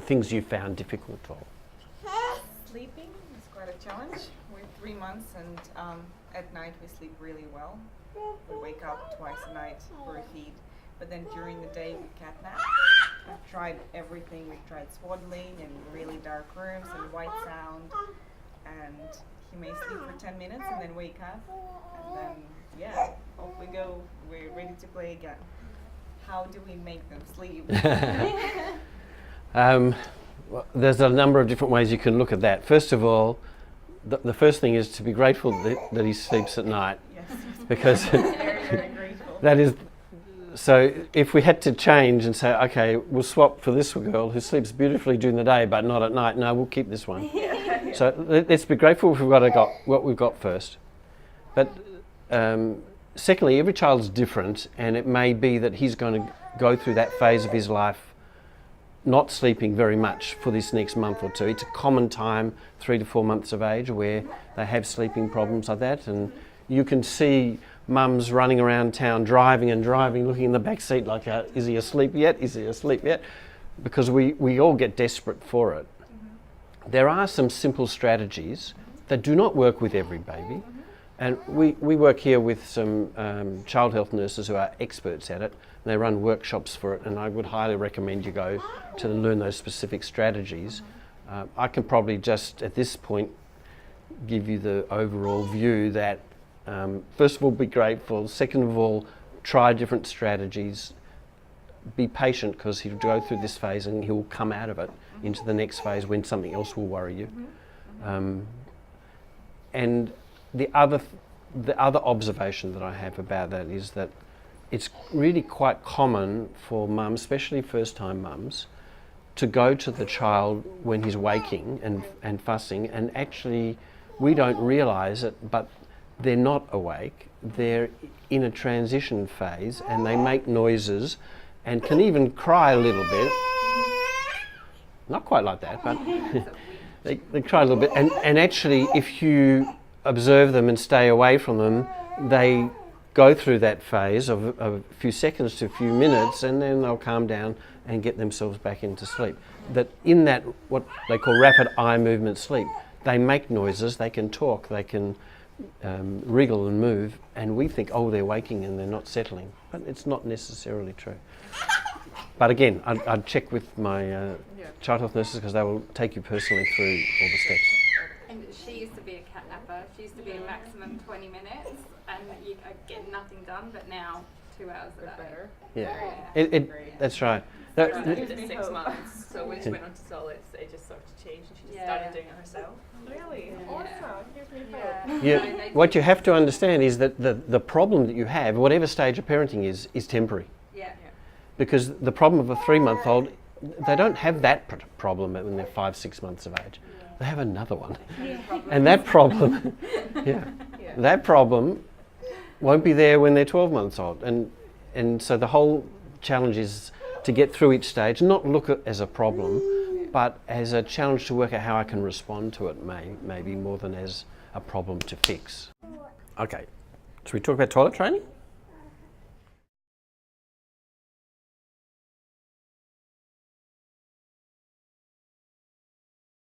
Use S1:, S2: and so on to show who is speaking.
S1: or things you found difficult? Or
S2: Sleeping is quite a challenge. We're 3 months and at night we sleep really well. We wake up twice a night for a feed, but then during the day we cat nap. We've tried everything. We've tried swaddling in really dark rooms and white sound, and he may sleep for 10 minutes and then wake up, and then off we go. We're ready to play again. How do we make them sleep?
S1: Well, there's a number of different ways you can look at that. First of all, the first thing is to be grateful that he sleeps at night.
S2: Yes.
S1: Because
S2: Very, very grateful.
S1: that is, so if we had to change and say, okay, we'll swap for this girl who sleeps beautifully during the day but not at night, no, we'll keep this one.
S2: Yeah.
S1: So let's be grateful if we've got what we've got first. But secondly, every child's different, and it may be that he's going to go through that phase of his life not sleeping very much for this next month or two. It's a common time, 3 to 4 months of age, where they have sleeping problems like that, and you can see mums running around town driving, looking in the back seat like, is he asleep yet? Is he asleep yet? Because we all get desperate for it. There are some simple strategies that do not work with every baby, and we work here with some child health nurses who are experts at it. They run workshops for it, and I would highly recommend you go to learn those specific strategies. I can probably just at this point give you the overall view that first of all, be grateful. Second of all, try different strategies. Be patient, because he'll go through this phase and he'll come out of it into the next phase when something else will worry you. And the other observation that I have about that is that it's really quite common for mums, especially first-time mums, to go to the child when he's waking and fussing, and actually we don't realise it, but they're not awake. They're in a transition phase and they make noises and can even cry a little bit. Not quite like that, but they cry a little bit. And actually, if you observe them and stay away from them, they go through that phase of a few seconds to a few minutes, and then they'll calm down and get themselves back into sleep. That in that, what they call rapid eye movement sleep, they make noises, they can talk, they can wriggle and move, and we think, oh, they're waking and they're not settling. But it's not necessarily true. But again, I'd check with my child health nurses, because they will take you personally through all the steps.
S3: And she used to be a cat napper. She used to be a maximum 20 minutes, and you get nothing done. But now, 2 hours a day.
S2: Better.
S1: Yeah, that's right.
S4: It was 6 months, so when she went on to solids, it just started to change, and she just started doing it herself.
S2: Really?
S3: Yeah.
S2: Awesome. Gives me hope.
S1: Yeah. What you have to understand is that the problem that you have, whatever stage of parenting is temporary.
S3: Yeah.
S1: Because the problem of a 3-month-old, they don't have that problem when they're 5, 6 months of age. They have another one. And that problem, that problem won't be there when they're 12 months old. And so the whole challenge is to get through each stage, not look at it as a problem, but as a challenge to work out how I can respond to it, maybe more than as a problem to fix. Okay, so we talk about toilet training?